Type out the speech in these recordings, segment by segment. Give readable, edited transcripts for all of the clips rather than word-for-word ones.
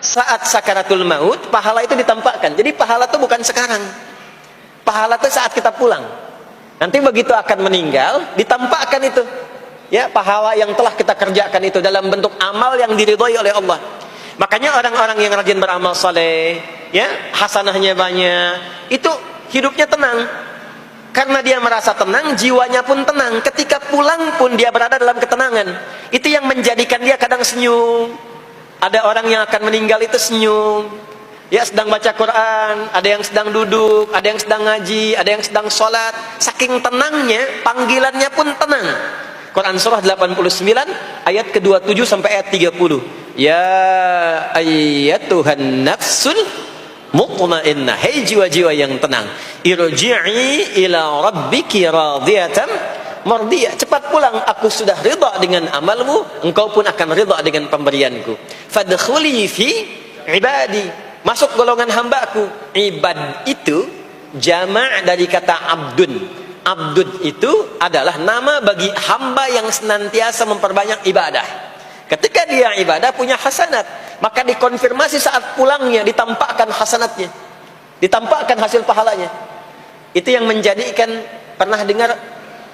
saat sakaratul maut, pahala itu ditampakkan. Jadi pahala itu bukan sekarang. Pahala itu saat kita pulang. Nanti begitu akan meninggal, ditampakkan itu. Ya, pahala yang telah kita kerjakan itu dalam bentuk amal yang diridhoi oleh Allah. Makanya orang-orang yang rajin beramal saleh, ya, hasanahnya banyak, itu hidupnya tenang. Karena dia merasa tenang, jiwanya pun tenang. Ketika pulang pun dia berada dalam ketenangan. Itu yang menjadikan dia kadang senyum. Ada orang yang akan meninggal itu senyum. Ya, sedang baca Quran, ada yang sedang duduk, ada yang sedang ngaji, ada yang sedang sholat. Saking tenangnya, panggilannya pun tenang. Quran surah 89 ayat ke-27 sampai ayat 30. Ya ayyatuhan nafsul mutmainnah, hei jiwa-jiwa yang tenang, irji'i ila rabbiki radiyatan mardiyah, cepat pulang, aku sudah ridha dengan amalmu, engkau pun akan ridha dengan pemberianku. Fadkhuli fi ibadi, masuk golongan hambaku. Ibad itu jama' dari kata abdun. Abdun itu adalah nama bagi hamba yang senantiasa memperbanyak ibadah. Ketika dia ibadah punya hasanat, maka dikonfirmasi saat pulangnya, ditampakkan hasanatnya, ditampakkan hasil pahalanya. Itu yang menjadikan, pernah dengar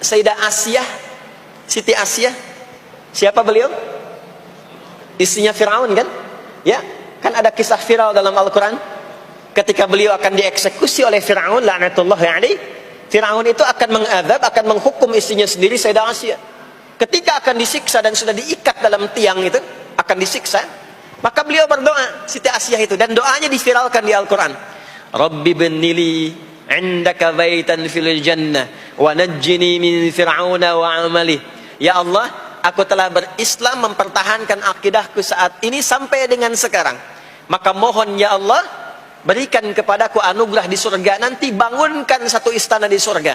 Sayyidah Asyah, Siti Asyah? Siapa beliau? Istrinya Fir'aun kan? Ya, kan ada kisah Fir'aun dalam Al-Quran. Ketika beliau akan dieksekusi oleh Fir'aun, la'natullahi alaih, Fir'aun itu akan mengadab, akan menghukum istrinya sendiri, Sayyidah Asyah. Ketika akan disiksa dan sudah diikat dalam tiang itu, akan disiksa, maka beliau berdoa, Siti Asyah itu, dan doanya diviralkan di Al-Quran. Rabbi benili indaka baitan fil jannah wa najjini min fir'auna wa amalih. Ya Allah, aku telah berislam, mempertahankan akidahku saat ini sampai dengan sekarang. Maka mohon ya Allah, berikan kepadaku anugerah di surga nanti, bangunkan satu istana di surga,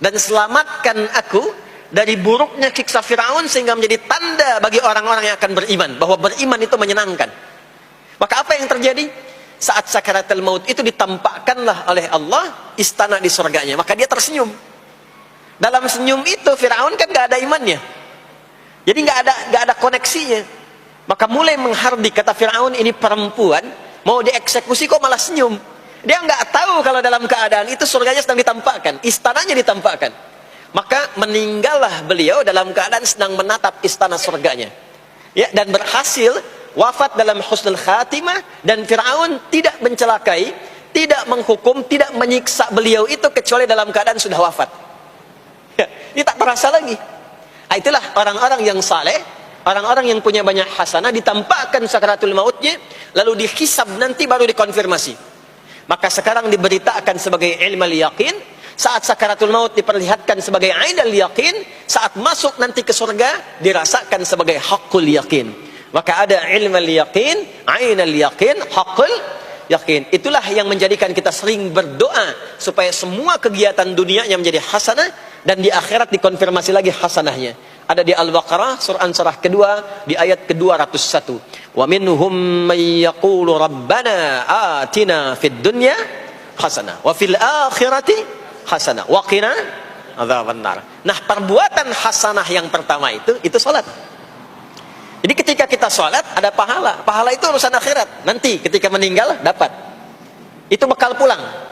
dan selamatkan aku dari buruknya siksa Fir'aun, sehingga menjadi tanda bagi orang-orang yang akan beriman, bahwa beriman itu menyenangkan. Maka apa yang terjadi? Saat sakaratul maut itu ditampakkanlah oleh Allah istana di surganya, maka dia tersenyum. Dalam senyum itu Fir'aun kan gak ada imannya, jadi gak ada koneksinya. Maka mulai menghardik, kata Fir'aun, ini perempuan mau dieksekusi kok malah senyum. Dia nggak tahu kalau dalam keadaan itu surganya sedang ditampakkan, istananya ditampakkan. Maka meninggallah beliau dalam keadaan sedang menatap istana surganya, ya, dan berhasil wafat dalam husnul khatimah. Dan Fir'aun tidak mencelakai, tidak menghukum, tidak menyiksa beliau itu kecuali dalam keadaan sudah wafat, ya, ini tak terasa lagi. Itulah orang-orang yang saleh, orang-orang yang punya banyak hasanah, ditampakkan sakaratul mautnya, lalu dihisab, nanti baru dikonfirmasi. Maka sekarang diberitakan sebagai ilmal yaqin, saat sakaratul maut diperlihatkan sebagai ainal yaqin, saat masuk nanti ke surga dirasakan sebagai haqqul yaqin. Maka ada ilmal yaqin, ainal yaqin, haqqul yaqin. Itulah yang menjadikan kita sering berdoa supaya semua kegiatan dunianya menjadi hasanah, dan di akhirat dikonfirmasi lagi hasanahnya. Ada di Al-Baqarah surah kedua di ayat ke-201. Wa minhum may yaqulu rabbana atina fid dunya hasanah wa fil akhirati hasanah wa qina adzabannar. Nah, perbuatan hasanah yang pertama itu salat. Jadi ketika kita salat ada pahala. Pahala itu urusan akhirat. Nanti ketika meninggal dapat. Itu bekal pulang.